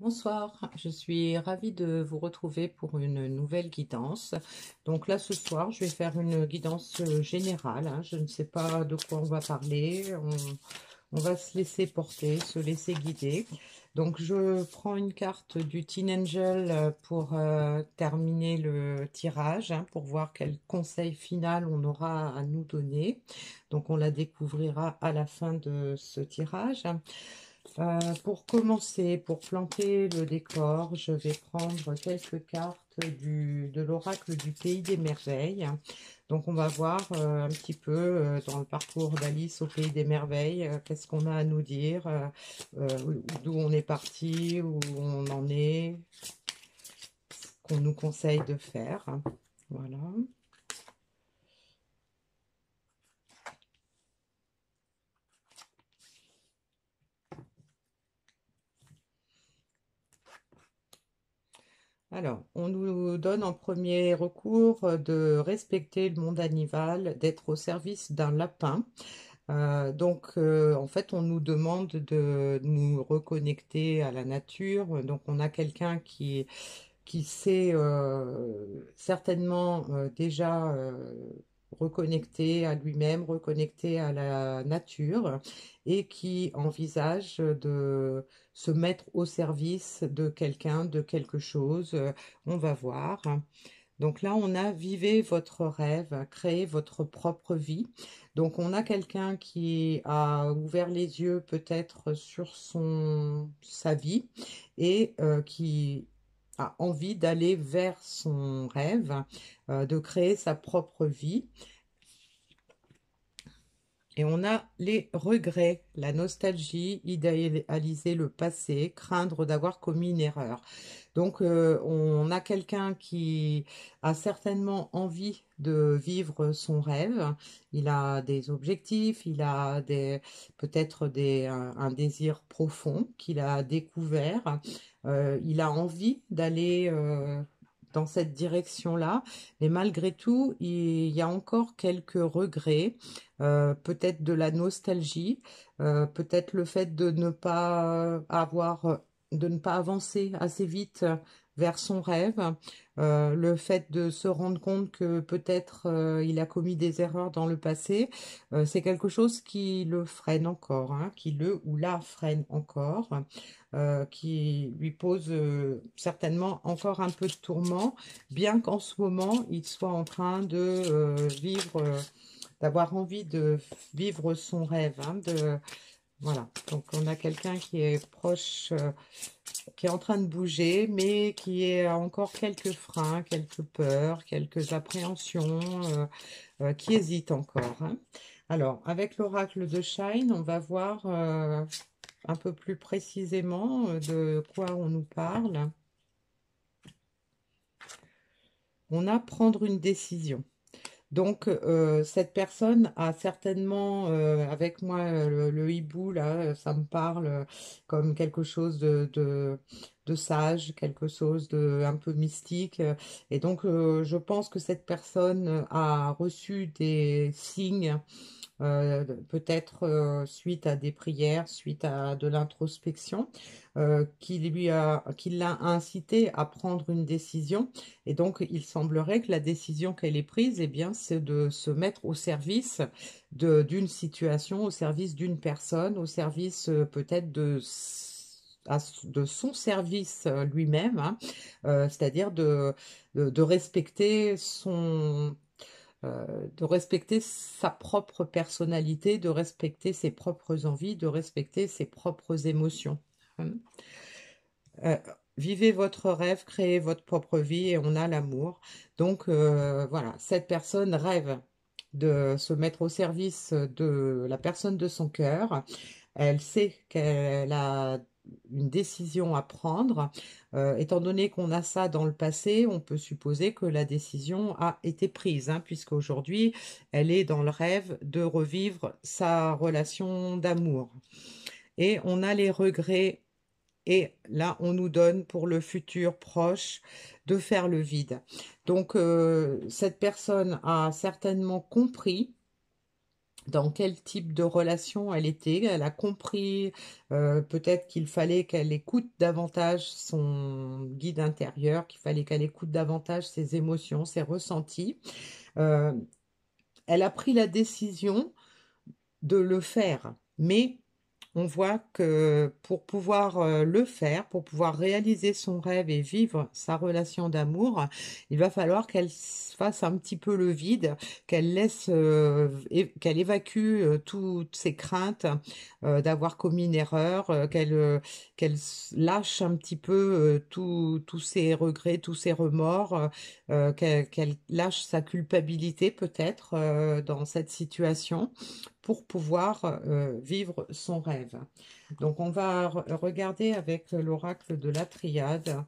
Bonsoir, je suis ravie de vous retrouver pour une nouvelle guidance. Donc là, ce soir, je vais faire une guidance générale, hein. Je ne sais pas de quoi on va parler. On va se laisser porter, se laisser guider. Donc je prends une carte du Teen Angel pour terminer le tirage, hein, pour voir quel conseil final on aura à nous donner. Donc on la découvrira à la fin de ce tirage. Pour commencer, pour planter le décor, je vais prendre quelques cartes de l'oracle du Pays des Merveilles. Donc on va voir un petit peu dans le parcours d'Alice au Pays des Merveilles, qu'est-ce qu'on a à nous dire, d'où on est parti, où on en est, qu'on nous conseille de faire. Voilà. Alors, on nous donne en premier recours de respecter le monde animal, d'être au service d'un lapin. En fait, on nous demande de nous reconnecter à la nature. Donc, on a quelqu'un qui sait certainement déjà reconnecter à lui-même, reconnecter à la nature et qui envisage de se mettre au service de quelqu'un, de quelque chose. On va voir. Donc là, on a vivez votre rêve, créez votre propre vie. Donc on a quelqu'un qui a ouvert les yeux peut-être sur sa vie et qui a envie d'aller vers son rêve, de créer sa propre vie. Et on a les regrets, la nostalgie, idéaliser le passé, craindre d'avoir commis une erreur. Donc, on a quelqu'un qui a certainement envie de vivre son rêve. Il a des objectifs, il a peut-être un désir profond qu'il a découvert. Il a envie d'aller dans cette direction-là, mais malgré tout, il y a encore quelques regrets, peut-être de la nostalgie, peut-être le fait de ne pas avancer assez vite vers son rêve, le fait de se rendre compte que peut-être il a commis des erreurs dans le passé, c'est quelque chose qui le freine encore, hein, qui le ou la freine encore, qui lui pose certainement encore un peu de tourment, bien qu'en ce moment il soit en train de vivre, d'avoir envie de vivre son rêve, hein, voilà. Donc on a quelqu'un qui est proche, qui est en train de bouger, mais qui a encore quelques freins, quelques peurs, quelques appréhensions, qui hésite encore, hein. Alors, avec l'oracle de Shine, on va voir un peu plus précisément de quoi on nous parle. On a prendre une décision. Donc, cette personne a certainement, avec moi, le hibou, là, ça me parle comme quelque chose de sage, quelque chose de un peu mystique. Et donc, je pense que cette personne a reçu des signes peut-être suite à des prières, suite à de l'introspection, qui l'a incité à prendre une décision. Et donc, il semblerait que la décision qu'elle ait prise, eh bien, c'est de se mettre au service d'une situation, au service d'une personne, au service peut-être de son service lui-même, hein, c'est-à-dire de respecter de respecter sa propre personnalité, de respecter ses propres envies, de respecter ses propres émotions. Hein. Euh, Vivez votre rêve, créez votre propre vie et on a l'amour. Donc voilà, cette personne rêve de se mettre au service de la personne de son cœur. Elle sait qu'elle a une décision à prendre. Étant donné qu'on a ça dans le passé, on peut supposer que la décision a été prise, hein, puisqu'aujourd'hui, elle est dans le rêve de revivre sa relation d'amour. Et on a les regrets. Et là, on nous donne pour le futur proche de faire le vide. Donc, cette personne a certainement compris dans quel type de relation elle était. Elle a compris peut-être qu'il fallait qu'elle écoute davantage son guide intérieur, qu'il fallait qu'elle écoute davantage ses émotions, ses ressentis. Euh, Elle a pris la décision de le faire, mais on voit que pour pouvoir le faire, pour pouvoir réaliser son rêve et vivre sa relation d'amour, il va falloir qu'elle fasse un petit peu le vide, qu'elle laisse, qu'elle évacue toutes ses craintes d'avoir commis une erreur, lâche un petit peu tous ses regrets, tous ses remords, qu'elle lâche sa culpabilité peut-être dans cette situation pour pouvoir vivre son rêve. Donc on va regarder avec l'oracle de la triade,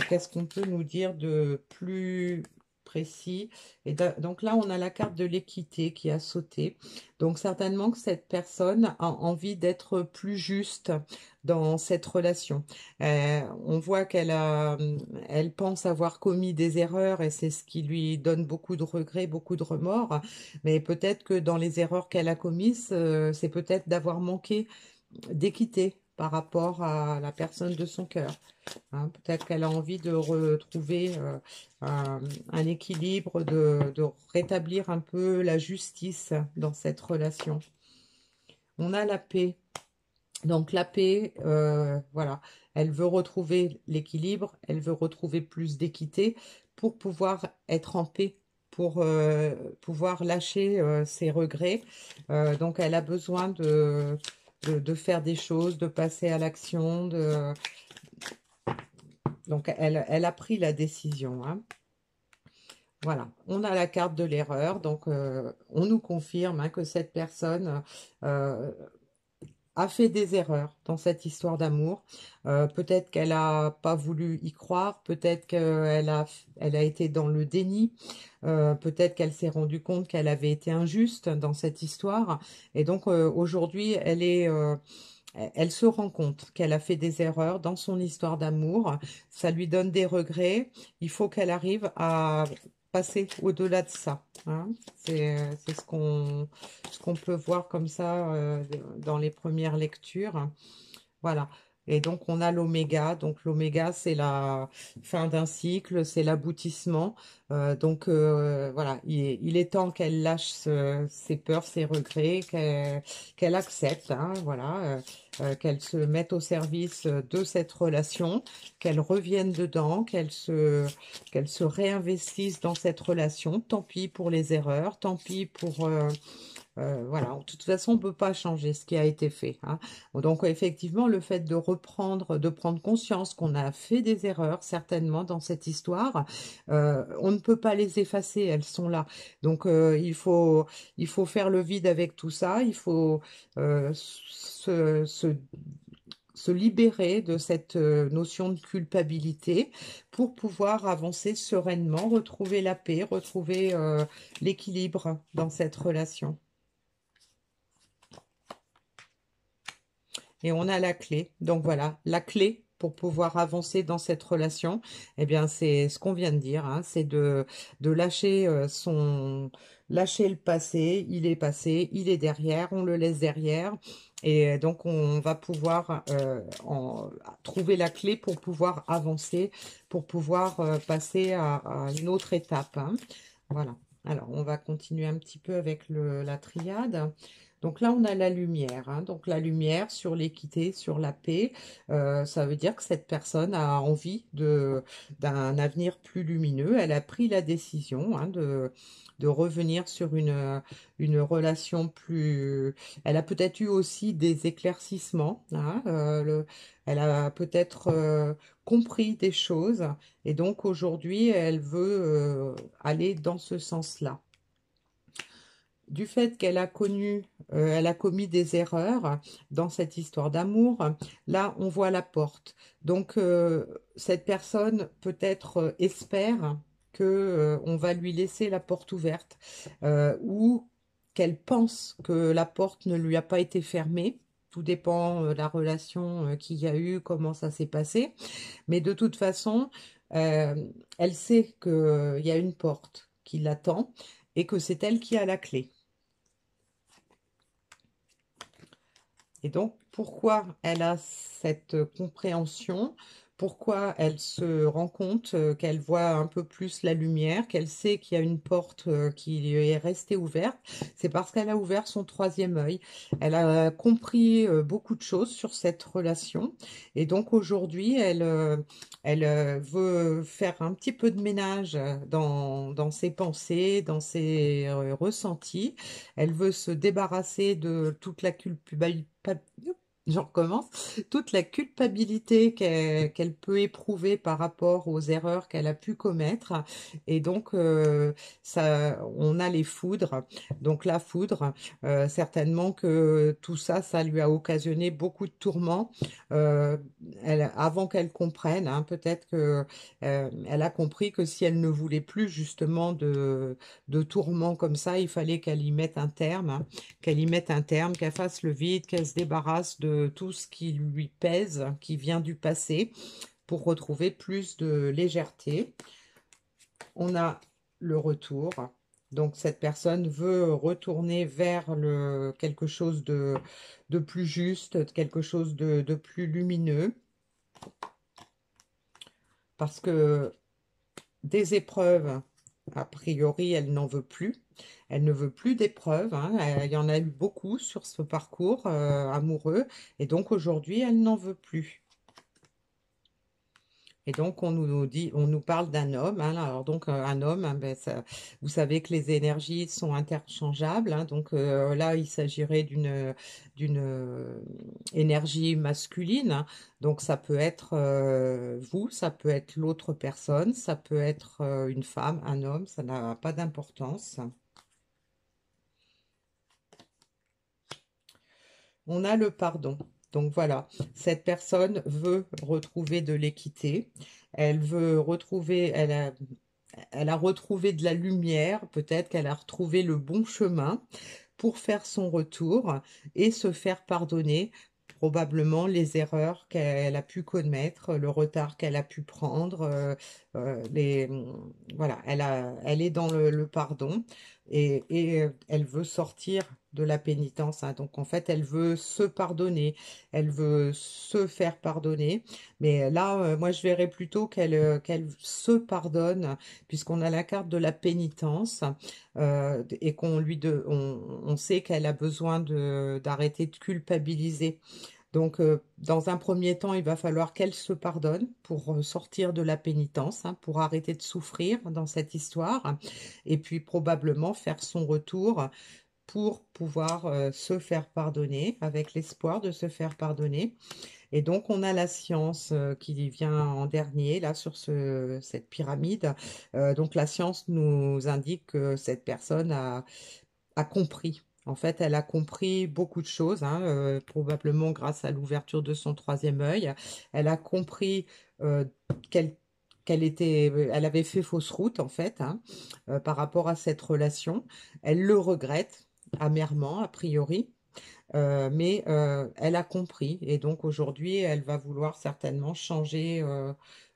qu'est-ce qu'on peut nous dire de plus précis. Et donc là, on a la carte de l'équité qui a sauté. Donc certainement que cette personne a envie d'être plus juste dans cette relation. On voit elle pense avoir commis des erreurs et c'est ce qui lui donne beaucoup de regrets, beaucoup de remords. Mais peut-être que dans les erreurs qu'elle a commises, c'est peut-être d'avoir manqué d'équité par rapport à la personne de son cœur. Hein. Peut-être qu'elle a envie de retrouver un équilibre, de rétablir un peu la justice dans cette relation. On a la paix. Donc la paix, voilà, elle veut retrouver l'équilibre, elle veut retrouver plus d'équité pour pouvoir être en paix, pour pouvoir lâcher ses regrets. Donc elle a besoin de faire des choses, de passer à l'action. Donc elle a pris la décision. Hein. Voilà, on a la carte de l'erreur, donc on nous confirme hein, que cette personne euh, a fait des erreurs dans cette histoire d'amour. Peut-être qu'elle n'a pas voulu y croire, peut-être elle a été dans le déni, peut-être qu'elle s'est rendue compte qu'elle avait été injuste dans cette histoire. Et donc aujourd'hui, elle se rend compte qu'elle a fait des erreurs dans son histoire d'amour. Ça lui donne des regrets. Il faut qu'elle arrive à passer au-delà de ça. Hein. C'est ce qu'on peut voir comme ça dans les premières lectures. Voilà. Et donc, on a l'oméga. Donc, l'oméga, c'est la fin d'un cycle, c'est l'aboutissement. Donc, voilà, il est temps qu'elle lâche ses peurs, ses regrets, qu'elle accepte, hein, voilà, qu'elle se mette au service de cette relation, qu'elle revienne dedans, qu'elle se réinvestisse dans cette relation. Tant pis pour les erreurs, tant pis pour... voilà, de toute façon, on ne peut pas changer ce qui a été fait. Hein. Donc, effectivement, le fait de reprendre, de prendre conscience qu'on a fait des erreurs, certainement, dans cette histoire, on ne peut pas les effacer, elles sont là. Donc, il faut faire le vide avec tout ça, il faut se libérer de cette notion de culpabilité pour pouvoir avancer sereinement, retrouver la paix, retrouver l'équilibre dans cette relation. Et on a la clé. Donc voilà, la clé pour pouvoir avancer dans cette relation, eh bien c'est ce qu'on vient de dire, hein, c'est de lâcher lâcher le passé, il est derrière, on le laisse derrière. Et donc on va pouvoir trouver la clé pour pouvoir avancer, pour pouvoir passer à une autre étape. Hein. Voilà. Alors on va continuer un petit peu avec la triade. Donc là, on a la lumière. Hein. Donc la lumière sur l'équité, sur la paix, ça veut dire que cette personne a envie d'un avenir plus lumineux. Elle a pris la décision hein, de revenir sur une relation plus... Elle a peut-être eu aussi des éclaircissements. Hein, elle a peut-être compris des choses. Et donc aujourd'hui, elle veut aller dans ce sens-là du fait qu'elle a elle a commis des erreurs dans cette histoire d'amour, là on voit la porte. Donc cette personne peut-être espère que on va lui laisser la porte ouverte ou qu'elle pense que la porte ne lui a pas été fermée. Tout dépend de la relation qu'il y a eu, comment ça s'est passé. Mais de toute façon, euh, elle sait qu'il y a une porte qui l'attend et que c'est elle qui a la clé. Et donc, pourquoi elle a cette compréhension? Pourquoi elle se rend compte qu'elle voit un peu plus la lumière, qu'elle sait qu'il y a une porte qui lui est restée ouverte? C'est parce qu'elle a ouvert son troisième œil. Elle a compris beaucoup de choses sur cette relation. Et donc aujourd'hui, elle veut faire un petit peu de ménage dans ses pensées, dans ses ressentis. Elle veut se débarrasser de toute la culpabilité. Je recommence. Toute la culpabilité qu'elle peut éprouver par rapport aux erreurs qu'elle a pu commettre. Et donc, ça, on a les foudres. Donc, la foudre, certainement que tout ça, ça lui a occasionné beaucoup de tourments. Euh, avant qu'elle comprenne, hein, peut-être que elle a compris que si elle ne voulait plus justement de tourments comme ça, il fallait qu'elle y mette un terme, hein, qu'elle y mette un terme, qu'elle fasse le vide, qu'elle se débarrasse de tout ce qui lui pèse, qui vient du passé, pour retrouver plus de légèreté. On a le retour. Donc cette personne veut retourner vers quelque chose de plus juste, quelque chose de plus lumineux, parce que des épreuves, a priori, elle n'en veut plus. Elle ne veut plus d'épreuves, hein. Il y en a eu beaucoup sur ce parcours amoureux. Et donc aujourd'hui, elle n'en veut plus. Et donc on nous dit, on nous parle d'un homme, hein. Alors donc un homme, hein, ben, vous savez que les énergies sont interchangeables, hein. Donc là, il s'agirait d'une énergie masculine, hein. Donc ça peut être vous, ça peut être l'autre personne, ça peut être une femme, un homme, ça n'a pas d'importance. On a le pardon. Donc voilà, cette personne veut retrouver de l'équité. Elle veut retrouver, elle a retrouvé de la lumière. Peut-être qu'elle a retrouvé le bon chemin pour faire son retour et se faire pardonner probablement les erreurs qu'elle a pu commettre, le retard qu'elle a pu prendre. Voilà, elle est dans le pardon et elle veut sortir de la pénitence, hein. Donc en fait, elle veut se pardonner, elle veut se faire pardonner. Mais là, moi, je verrais plutôt qu'elle se pardonne, puisqu'on a la carte de la pénitence et on sait qu'elle a besoin d'arrêter de culpabiliser. Donc, dans un premier temps, il va falloir qu'elle se pardonne pour sortir de la pénitence, hein, pour arrêter de souffrir dans cette histoire, et puis probablement faire son retour pour pouvoir se faire pardonner, avec l'espoir de se faire pardonner. Et donc, on a la science qui vient en dernier, là, sur cette pyramide. Donc, la science nous indique que cette personne a compris. En fait, elle a compris beaucoup de choses, hein, probablement grâce à l'ouverture de son troisième œil. Elle a compris euh, qu'elle elle avait fait fausse route, en fait, hein, par rapport à cette relation. Elle le regrette amèrement, a priori. Mais elle a compris et donc aujourd'hui, elle va vouloir certainement changer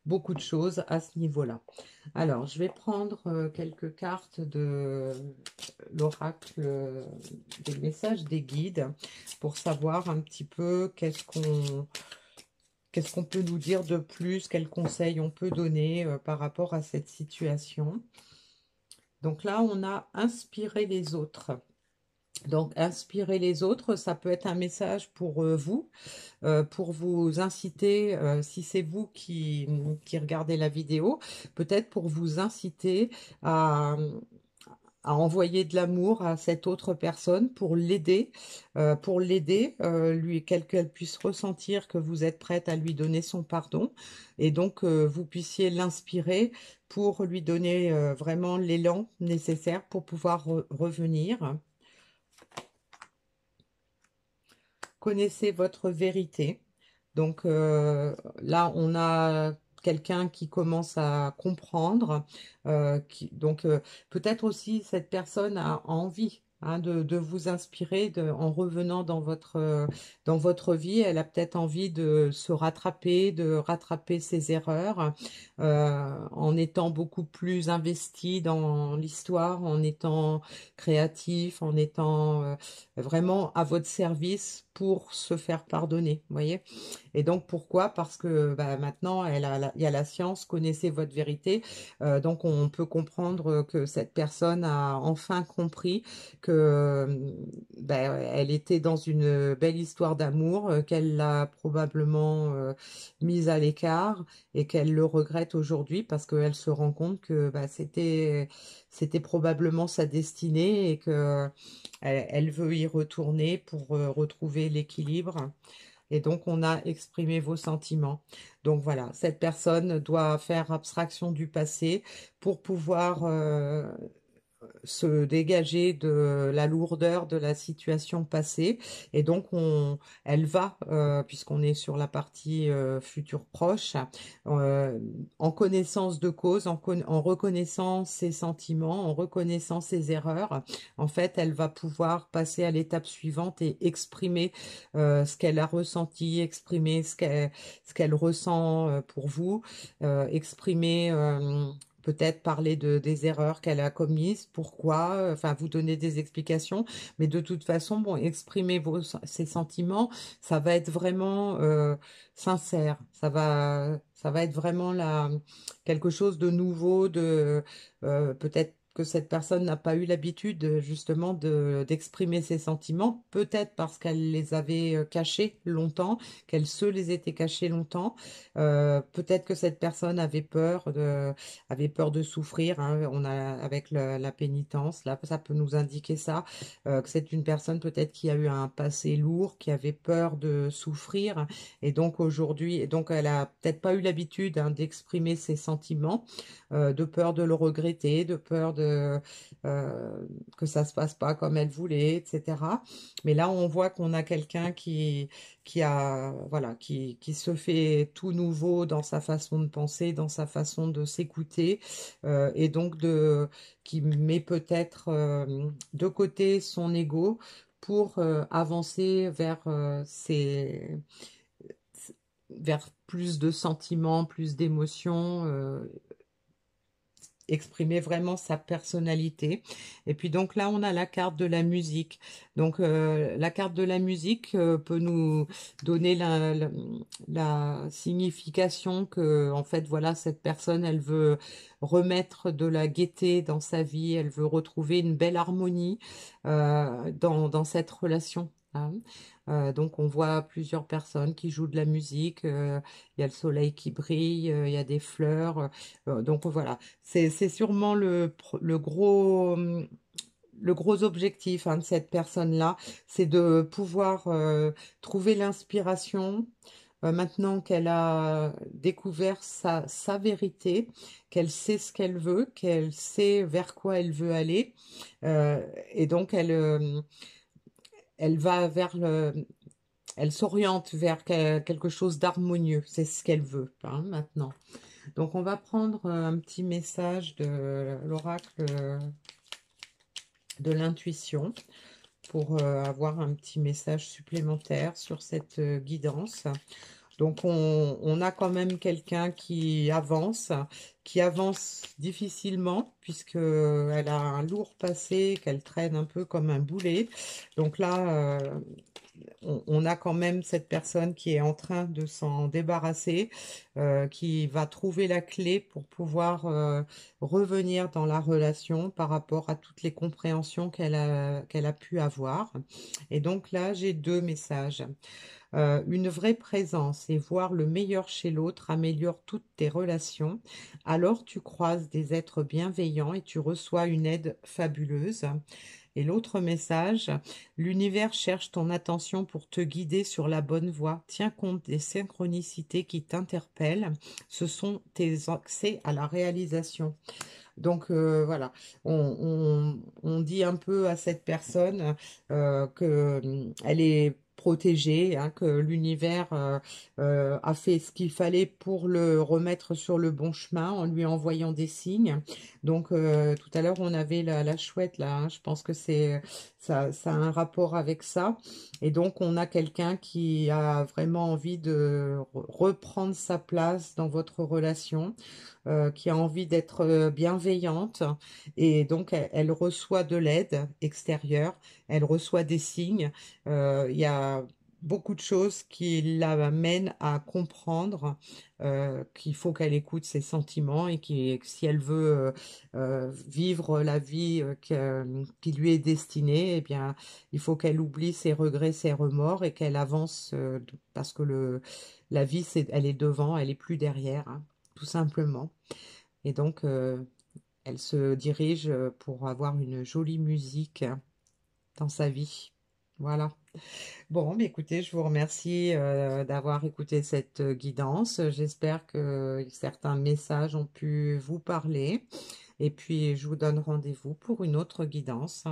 beaucoup de choses à ce niveau-là. Alors, je vais prendre quelques cartes de l'oracle des messages des guides pour savoir un petit peu qu'est-ce qu'on peut nous dire de plus, quels conseils on peut donner par rapport à cette situation. Donc là, on a inspiré les autres. Donc, inspirer les autres, ça peut être un message pour vous inciter, si c'est vous qui regardez la vidéo, peut-être pour vous inciter à, à envoyer de l'amour à cette autre personne pour l'aider, lui qu'elle puisse ressentir que vous êtes prête à lui donner son pardon, et donc vous puissiez l'inspirer pour lui donner vraiment l'élan nécessaire pour pouvoir revenir. Connaissez votre vérité. Donc là, on a quelqu'un qui commence à comprendre. Donc peut-être aussi cette personne a envie hein, de vous inspirer en revenant dans votre vie. Elle a peut-être envie de se rattraper, de rattraper ses erreurs, en étant beaucoup plus investie dans l'histoire, en étant créatif, en étant vraiment à votre service pour se faire pardonner, vous voyez? Et donc pourquoi? Parce que bah, maintenant, il y a la science, connaissez votre vérité. Donc on peut comprendre que cette personne a enfin compris que bah, elle était dans une belle histoire d'amour, qu'elle l'a probablement mise à l'écart et qu'elle le regrette aujourd'hui parce qu'elle se rend compte que bah, c'était probablement sa destinée et que elle veut y retourner pour retrouver l'équilibre. Et donc, on a exprimé vos sentiments. Donc voilà, cette personne doit faire abstraction du passé pour pouvoir se dégager de la lourdeur de la situation passée. Et donc, elle va, puisqu'on est sur la partie futur proche, euh, en connaissance de cause, en reconnaissant ses sentiments, en reconnaissant ses erreurs, en fait, elle va pouvoir passer à l'étape suivante et exprimer ce qu'elle a ressenti, exprimer ce qu'elle ressent pour vous, exprimer peut-être parler des erreurs qu'elle a commises, pourquoi, enfin vous donner des explications, mais de toute façon, bon, exprimer ses sentiments, ça va être vraiment sincère, ça va être vraiment quelque chose de nouveau, peut-être que cette personne n'a pas eu l'habitude justement d'exprimer ses sentiments, peut-être parce qu'elle les avait cachés longtemps, qu'elle se les était cachés longtemps, peut-être que cette personne avait peur de souffrir, hein. On a avec la pénitence, là, ça peut nous indiquer ça, que c'est une personne peut-être qui a eu un passé lourd, qui avait peur de souffrir, et donc aujourd'hui, et donc elle a peut-être pas eu l'habitude hein, d'exprimer ses sentiments, de peur de le regretter, de peur que ça se passe pas comme elle voulait, etc. Mais là, on voit qu'on a quelqu'un voilà, qui se fait tout nouveau dans sa façon de penser, dans sa façon de s'écouter, et donc qui met peut-être de côté son ego pour avancer vers plus de sentiments, plus d'émotions, exprimer vraiment sa personnalité. Et puis donc là, on a la carte de la musique. Donc la carte de la musique peut nous donner la signification que, en fait, voilà, cette personne, elle veut remettre de la gaieté dans sa vie, elle veut retrouver une belle harmonie dans cette relation, hein. Donc on voit plusieurs personnes qui jouent de la musique, il y a le soleil qui brille, il y a des fleurs, donc voilà, c'est sûrement le gros objectif hein, de cette personne-là, c'est de pouvoir trouver l'inspiration maintenant qu'elle a découvert sa vérité, qu'elle sait ce qu'elle veut, qu'elle sait vers quoi elle veut aller. Et donc elle va elle s'oriente vers quelque chose d'harmonieux. C'est ce qu'elle veut hein, maintenant. Donc, on va prendre un petit message de l'oracle de l'intuition pour avoir un petit message supplémentaire sur cette guidance. Donc, on a quand même quelqu'un qui avance difficilement, puisqu'elle a un lourd passé, qu'elle traîne un peu comme un boulet. Donc là, on a quand même cette personne qui est en train de s'en débarrasser, qui va trouver la clé pour pouvoir revenir dans la relation par rapport à toutes les compréhensions qu'elle a pu avoir. Et donc là, j'ai deux messages. Une vraie présence et voir le meilleur chez l'autre améliore toutes tes relations. Alors tu croises des êtres bienveillants et tu reçois une aide fabuleuse. Et l'autre message, l'univers cherche ton attention pour te guider sur la bonne voie. Tiens compte des synchronicités qui t'interpellent. Ce sont tes accès à la réalisation. Donc voilà, on dit un peu à cette personne que elle est protégé, hein, que l'univers a fait ce qu'il fallait pour le remettre sur le bon chemin en lui envoyant des signes. Donc tout à l'heure on avait la chouette là, hein, je pense que ça a un rapport avec ça. Et donc on a quelqu'un qui a vraiment envie de reprendre sa place dans votre relation, qui a envie d'être bienveillante, et donc elle reçoit de l'aide extérieure, elle reçoit des signes. Il y a beaucoup de choses qui l'amènent à comprendre qu'il faut qu'elle écoute ses sentiments, et que si elle veut vivre la vie qui lui est destinée, eh bien, il faut qu'elle oublie ses regrets, ses remords, et qu'elle avance parce que la vie, elle est devant, elle est plus derrière, hein, tout simplement. Et donc, elle se dirige pour avoir une jolie musique dans sa vie. Voilà. Bon, mais écoutez, je vous remercie d'avoir écouté cette guidance. J'espère que certains messages ont pu vous parler. Et puis, je vous donne rendez-vous pour une autre guidance.